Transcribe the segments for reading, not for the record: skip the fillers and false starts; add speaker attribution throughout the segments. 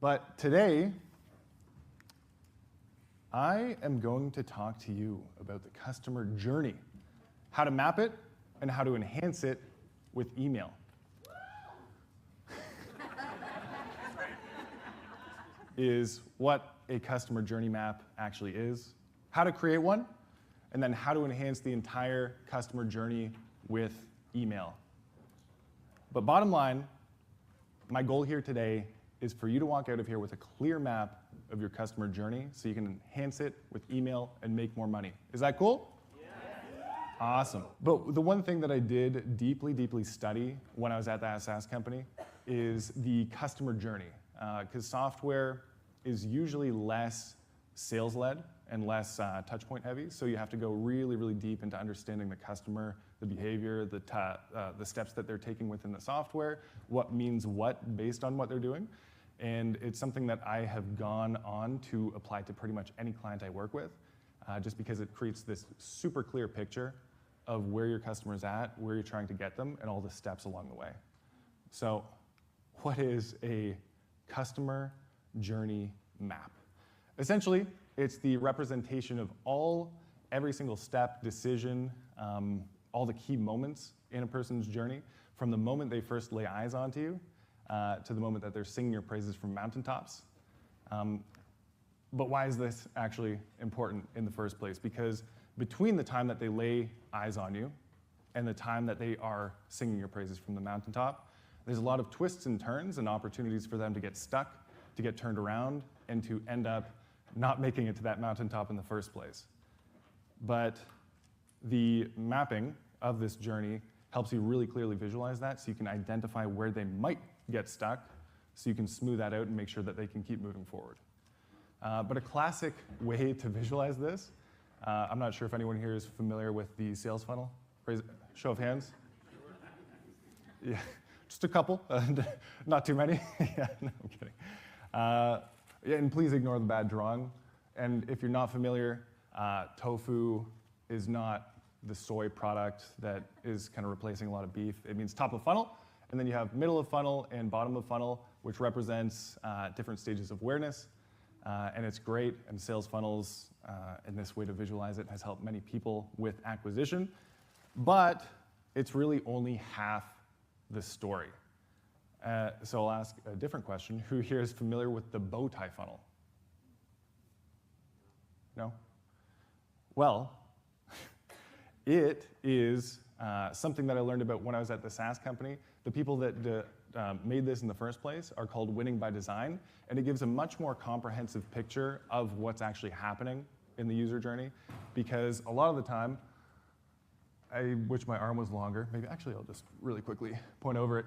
Speaker 1: But today, I am going to talk to you about the customer journey, how to map it, and how to enhance it with email. Is what a customer journey map actually is, how to create one, and then how to enhance the entire customer journey with email. But bottom line, my goal here today is for you to walk out of here with a clear map of your customer journey so you can enhance it with email and make more money. Is that cool? Yes. Awesome. But the one thing that I did deeply study when I was at that SaaS company is the customer journey. Because software is usually less sales-led and less touch-point heavy, so you have to go really deep into understanding the customer, the behavior, the steps that they're taking within the software, what means what based on what they're doing. And it's something that I have gone on to apply to pretty much any client I work with, just because it creates this super clear picture of where your customer's at, where you're trying to get them, and all the steps along the way. So what is a customer journey map? Essentially, it's the representation of every single step, decision, all the key moments in a person's journey, from the moment they first lay eyes onto you to the moment that they're singing your praises from mountaintops. But why is this actually important in the first place? Because between the time that they lay eyes on you and the time that they are singing your praises from the mountaintop, there's a lot of twists and turns and opportunities for them to get stuck, to get turned around, and to end up not making it to that mountaintop in the first place. But the mapping of this journey helps you really clearly visualize that so you can identify where they might get stuck so you can smooth that out and make sure that they can keep moving forward. But a classic way to visualize this, I'm not sure if anyone here is familiar with the sales funnel. Show of hands. Yeah. Just a couple, not too many. Yeah, no, I'm kidding. Yeah, and please ignore the bad drawing. And if you're not familiar, tofu is not the soy product that is kind of replacing a lot of beef. It means top of funnel, and then you have middle of funnel and bottom of funnel, which represents different stages of awareness. And it's great, and sales funnels, and this way to visualize it has helped many people with acquisition. But it's really only half the story. So I'll ask a different question. Who here is familiar with the bow tie funnel? No? Well, it is something that I learned about when I was at the SaaS company. The people that made this in the first place are called Winning by Design, and it gives a much more comprehensive picture of what's actually happening in the user journey, because a lot of the time, I wish my arm was longer. Maybe, actually, I'll just really quickly point over it.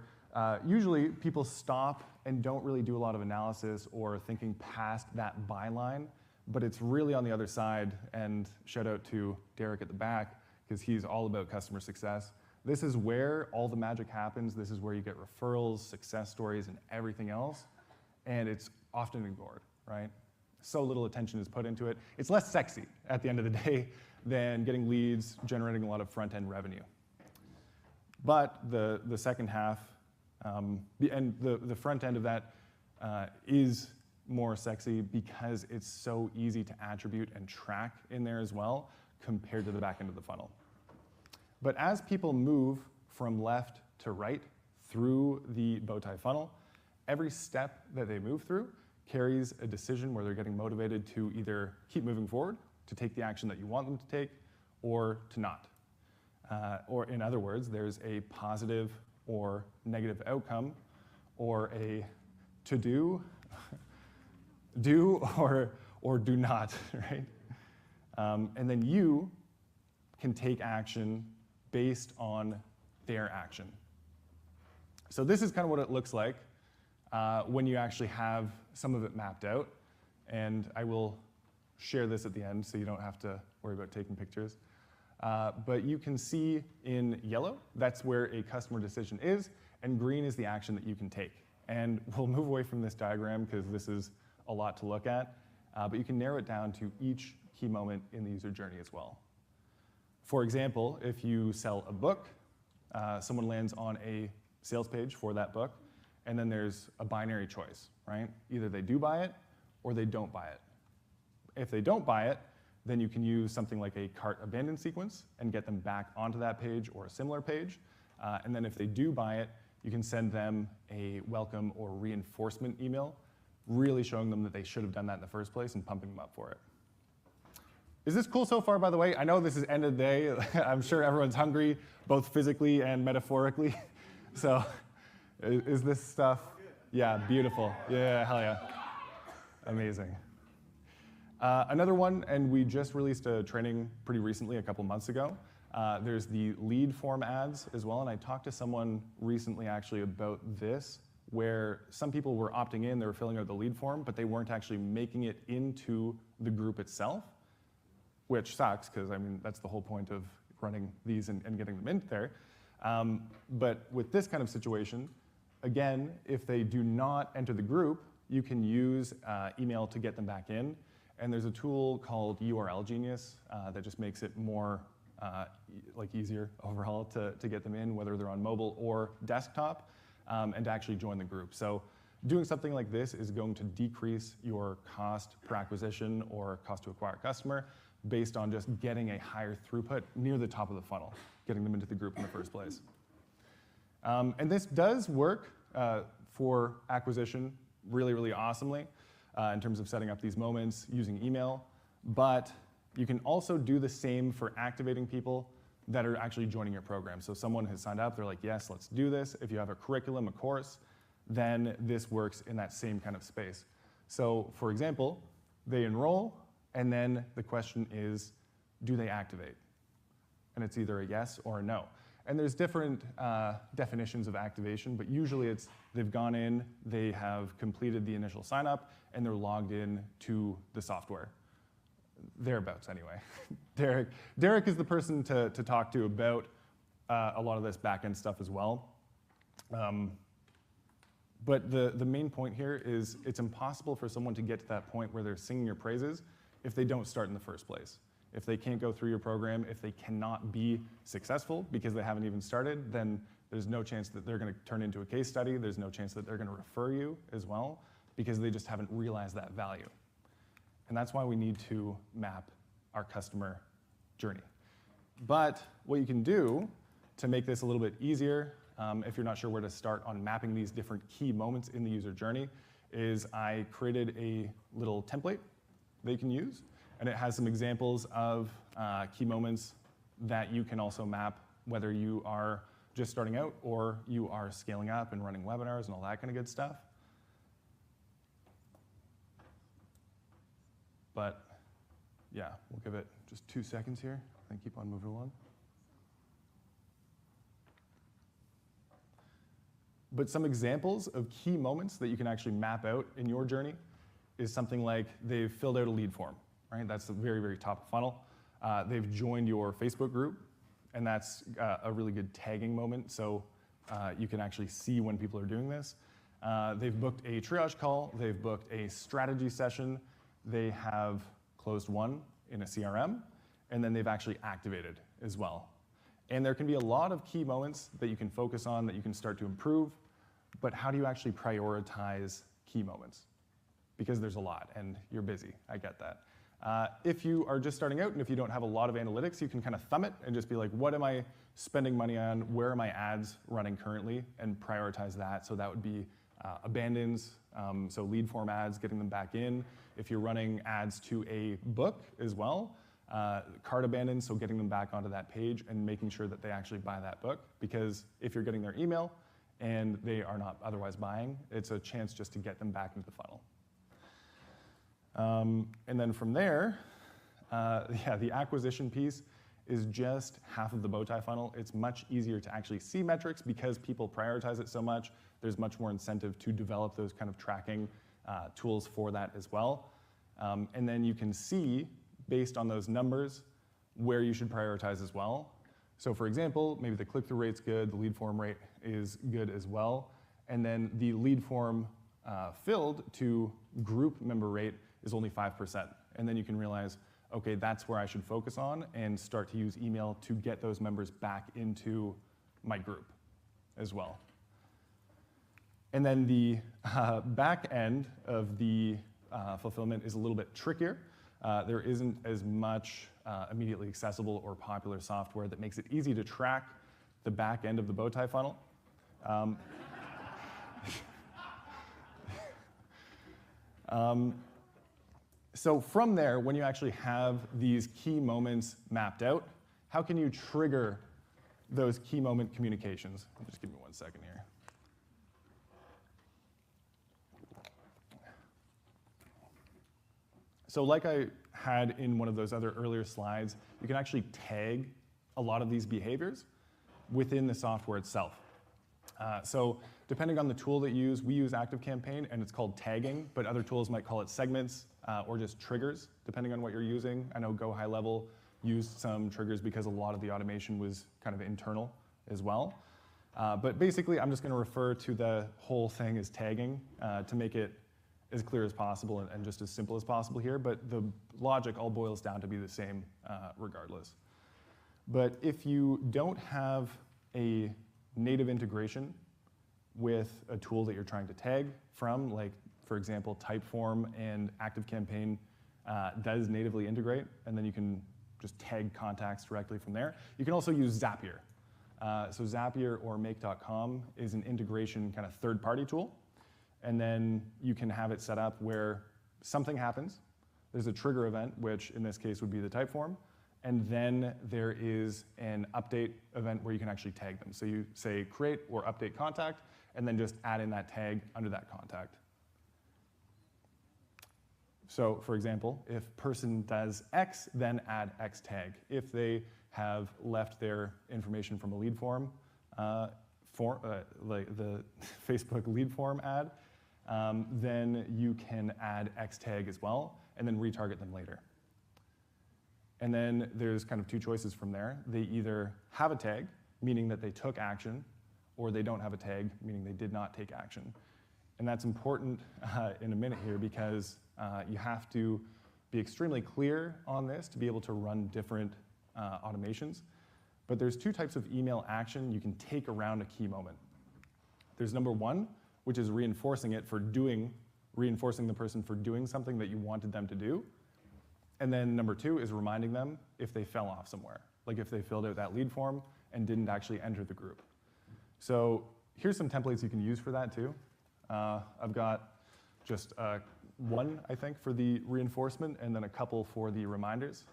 Speaker 1: Usually, people stop and don't really do a lot of analysis or thinking past that byline, but it's really on the other side, and shout out to Derek at the back, because he's all about customer success. This is where all the magic happens. This is where you get referrals, success stories, and everything else, and it's often ignored, right? So little attention is put into it. It's less sexy at the end of the day than getting leads, generating a lot of front-end revenue. But the second half, and the front end of that is more sexy because it's so easy to attribute and track in there as well compared to the back end of the funnel. But as people move from left to right through the bow tie funnel, every step that they move through carries a decision where they're getting motivated to either keep moving forward, to take the action that you want them to take, or to not. Or in other words, there's a positive or negative outcome, or a to do, do or do not, right? And then you can take action based on their action. So this is kind of what it looks like when you actually have some of it mapped out. And I will share this at the end so you don't have to worry about taking pictures. But you can see in yellow, that's where a customer decision is, and green is the action that you can take. And we'll move away from this diagram because this is a lot to look at, but you can narrow it down to each key moment in the user journey as well. For example, if you sell a book, someone lands on a sales page for that book, and then there's a binary choice. right? Either they do buy it or they don't buy it. If they don't buy it, then you can use something like a cart abandon sequence and get them back onto that page or a similar page. And then if they do buy it, you can send them a welcome or reinforcement email, really showing them that they should have done that in the first place and pumping them up for it. Is this cool so far, by the way? I know this is end of the day. I'm sure everyone's hungry, both physically and metaphorically. So is this stuff? Yeah, beautiful. Yeah, hell yeah. Amazing. Another one, and we just released a training pretty recently, a couple months ago. There's the lead form ads as well, and I talked to someone recently actually about this, where some people were opting in, they were filling out the lead form, but they weren't actually making it into the group itself, which sucks, because I mean, that's the whole point of running these and getting them in there. But with this kind of situation, again, if they do not enter the group, you can use email to get them back in. And there's a tool called URL Genius that just makes it more easier overall to get them in, whether they're on mobile or desktop, and to actually join the group. So doing something like this is going to decrease your cost per acquisition or cost to acquire a customer based on just getting a higher throughput near the top of the funnel, getting them into the group in the first place. And this does work for acquisition really, really awesomely in terms of setting up these moments using email. But you can also do the same for activating people that are actually joining your program. So someone has signed up, they're like, yes, let's do this. If you have a curriculum, a course, then this works in that same kind of space. So for example, they enroll, and then the question is, do they activate? And it's either a yes or a no. And there's different definitions of activation, but usually it's they've gone in, they have completed the initial sign up, and they're logged in to the software. Thereabouts anyway. Derek is the person to talk to about a lot of this back-end stuff as well. But the main point here is it's impossible for someone to get to that point where they're singing your praises if they don't start in the first place. If they can't go through your program, if they cannot be successful because they haven't even started, then there's no chance that they're going to turn into a case study. There's no chance that they're going to refer you as well because they just haven't realized that value. And that's why we need to map our customer journey. But what you can do to make this a little bit easier, if you're not sure where to start on mapping these different key moments in the user journey, is I created a little template that you can use. And it has some examples of key moments that you can also map, whether you are just starting out or you are scaling up and running webinars and all that kind of good stuff. But yeah, we'll give it just 2 seconds here and keep on moving along. But some examples of key moments that you can actually map out in your journey is something like they've filled out a lead form. Right? That's the very, very top of funnel. They've joined your Facebook group, and that's a really good tagging moment, so you can actually see when people are doing this. They've booked a triage call. They've booked a strategy session. They have closed one in a CRM, and then they've actually activated as well. And there can be a lot of key moments that you can focus on that you can start to improve, but how do you actually prioritize key moments? Because there's a lot, and you're busy. I get that. If you are just starting out and if you don't have a lot of analytics, you can kind of thumb it and just be like, what am I spending money on? Where are my ads running currently? And prioritize that. So that would be abandons, so lead form ads, getting them back in. If you're running ads to a book as well, cart abandons, so getting them back onto that page and making sure that they actually buy that book. Because if you're getting their email and they are not otherwise buying, it's a chance just to get them back into the funnel. And then from there, the acquisition piece is just half of the bow tie funnel. It's much easier to actually see metrics because people prioritize it so much. There's much more incentive to develop those kind of tracking tools for that as well. And then you can see, based on those numbers, where you should prioritize as well. So for example, maybe the click-through rate's good, the lead form rate is good as well, and then the lead form filled to group member rate is only 5%. And then you can realize, okay, that's where I should focus on and start to use email to get those members back into my group as well. And then the back end of the fulfillment is a little bit trickier. There isn't as much immediately accessible or popular software that makes it easy to track the back end of the bow tie funnel. So from there, when you actually have these key moments mapped out, how can you trigger those key moment communications? Just give me 1 second here. So like I had in one of those other earlier slides, you can actually tag a lot of these behaviors within the software itself. So depending on the tool that you use, we use ActiveCampaign, and it's called tagging, but other tools might call it segments or just triggers, depending on what you're using. I know Go High Level used some triggers because a lot of the automation was kind of internal as well. But basically, I'm just going to refer to the whole thing as tagging to make it as clear as possible and just as simple as possible here. But the logic all boils down to be the same regardless. But if you don't have a native integration with a tool that you're trying to tag from, like, for example, Typeform and ActiveCampaign does natively integrate, and then you can just tag contacts directly from there. You can also use Zapier. So Zapier or Make.com is an integration kind of third-party tool, and then you can have it set up where something happens. There's a trigger event, which in this case would be the Typeform, and then there is an update event where you can actually tag them. So you say create or update contact, and then just add in that tag under that contact. So for example, if person does X, then add X tag. If they have left their information from a lead form, like the Facebook lead form ad, then you can add X tag as well, and then retarget them later. And then there's kind of two choices from there. They either have a tag, meaning that they took action, or they don't have a tag, meaning they did not take action. And that's important in a minute here because you have to be extremely clear on this to be able to run different automations. But there's two types of email action you can take around a key moment. There's number one, which is reinforcing the person for doing something that you wanted them to do. And then number two is reminding them if they fell off somewhere, like if they filled out that lead form and didn't actually enter the group. So here's some templates you can use for that too. I've got just one, I think, for the reinforcement and then a couple for the reminders.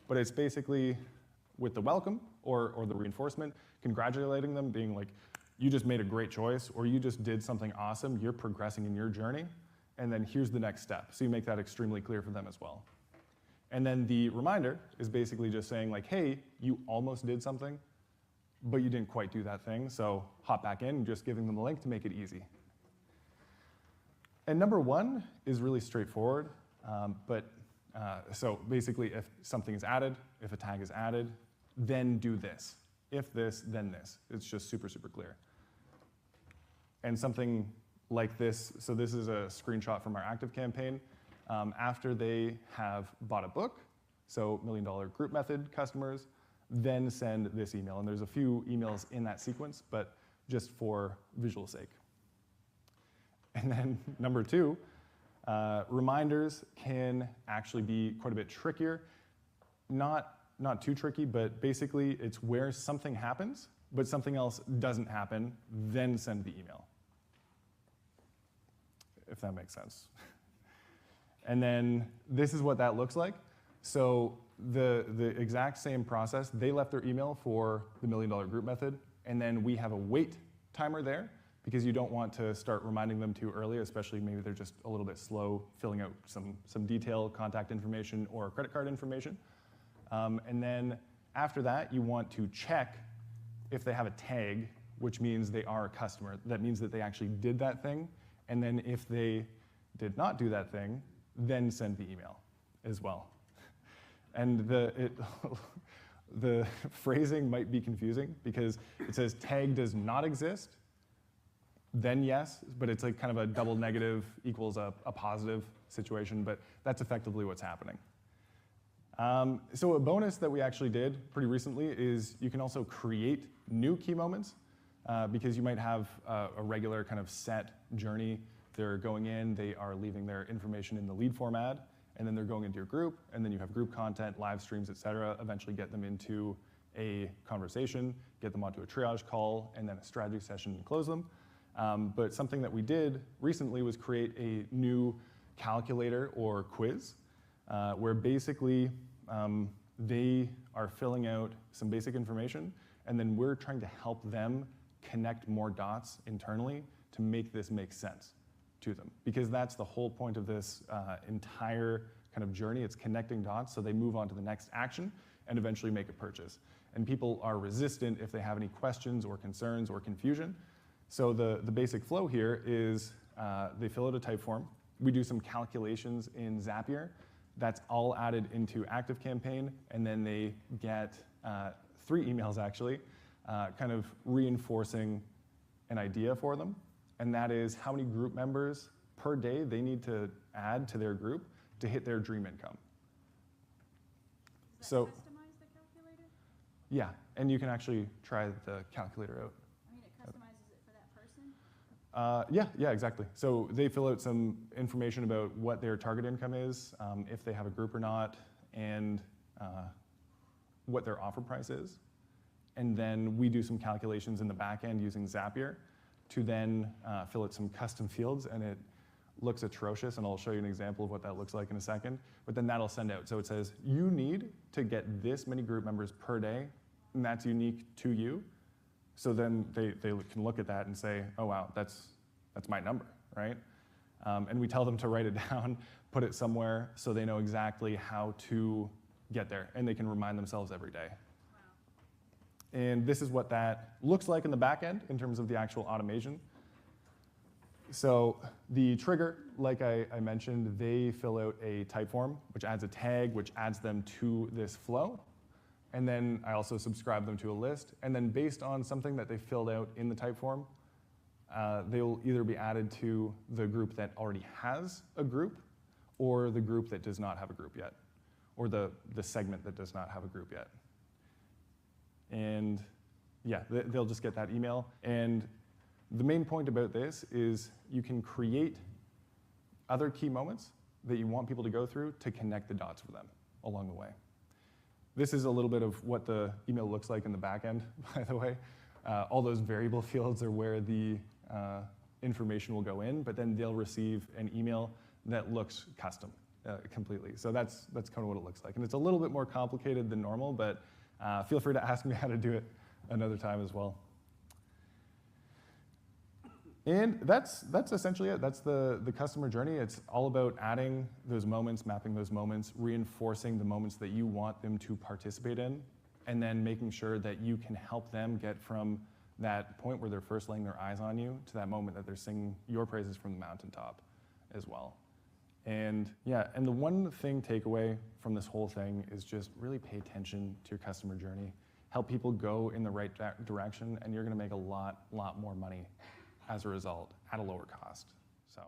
Speaker 1: But it's basically with the welcome or the reinforcement, congratulating them, being like, you just made a great choice, or you just did something awesome, you're progressing in your journey, and then here's the next step. So you make that extremely clear for them as well. And then the reminder is basically just saying like, hey, you almost did something, but you didn't quite do that thing, so hop back in, just giving them the link to make it easy. And number one is really straightforward, so basically if something is added, if a tag is added, then do this. If this, then this. It's just super, super clear. And something like this, so this is a screenshot from our ActiveCampaign. After they have bought a book, so $1 Million Group Method customers, then send this email. And there's a few emails in that sequence, but just for visual sake. And then number two, reminders can actually be quite a bit trickier. Not too tricky, but basically it's where something happens, but something else doesn't happen, then send the email. If that makes sense. And then this is what that looks like. So the exact same process, they left their email for the $1 Million Group Method, and then we have a wait timer there because you don't want to start reminding them too early, especially maybe they're just a little bit slow filling out some detailed contact information or credit card information. And then after that, you want to check if they have a tag, which means they are a customer. That means that they actually did that thing. And then if they did not do that thing, then send the email as well. And the phrasing might be confusing because it says tag does not exist, then yes, but it's like kind of a double negative equals a positive situation, but that's effectively what's happening. So a bonus that we actually did pretty recently is you can also create new key moments. because you might have a regular kind of set journey. They're going in, they are leaving their information in the lead format, and then they're going into your group, and then you have group content, live streams, et cetera, eventually get them into a conversation, get them onto a triage call, and then a strategy session and close them. But something that we did recently was create a new calculator or quiz, where basically they are filling out some basic information, and then we're trying to help them connect more dots internally to make this make sense to them. Because that's the whole point of this entire kind of journey. It's connecting dots so they move on to the next action and eventually make a purchase. And people are resistant if they have any questions or concerns or confusion. So the basic flow here is they fill out a type form. We do some calculations in Zapier. That's all added into ActiveCampaign, and then they get 3 emails actually, kind of reinforcing an idea for them. And that is how many group members per day they need to add to their group to hit their dream income.
Speaker 2: Does that customize the calculator?
Speaker 1: Yeah, and you can actually try the calculator out.
Speaker 2: I mean, it customizes it for that person?
Speaker 1: Yeah, exactly. So they fill out some information about what their target income is, if they have a group or not, and what their offer price is. And then we do some calculations in the back end using Zapier to then fill out some custom fields, and it looks atrocious, and I'll show you an example of what that looks like in a second. But then that'll send out. So it says, you need to get this many group members per day, and that's unique to you. So then they can look at that and say, oh wow, that's my number, right? And we tell them to write it down, put it somewhere so they know exactly how to get there, and they can remind themselves every day.
Speaker 2: Wow.
Speaker 1: And this is what that looks like in the back end in terms of the actual automation. So the trigger, like I mentioned, they fill out a type form, which adds a tag, which adds them to this flow. And then I also subscribe them to a list. And then based on something that they filled out in the type form, they will either be added to the group that already has a group, or the group that does not have a group yet, or the segment that does not have a group yet. And yeah, they'll just get that email. And the main point about this is you can create other key moments that you want people to go through to connect the dots for them along the way. This is a little bit of what the email looks like in the back end, by the way. All those variable fields are where the information will go in, but then they'll receive an email that looks custom completely. So that's kind of what it looks like. And it's a little bit more complicated than normal, but feel free to ask me how to do it another time as well. And that's essentially it. That's the customer journey. It's all about adding those moments, mapping those moments, reinforcing the moments that you want them to participate in, and then making sure that you can help them get from that point where they're first laying their eyes on you to that moment that they're singing your praises from the mountaintop as well. And yeah, and the one thing takeaway from this whole thing is just really pay attention to your customer journey. Help people go in the right direction, and you're gonna make a lot more money as a result at a lower cost. So.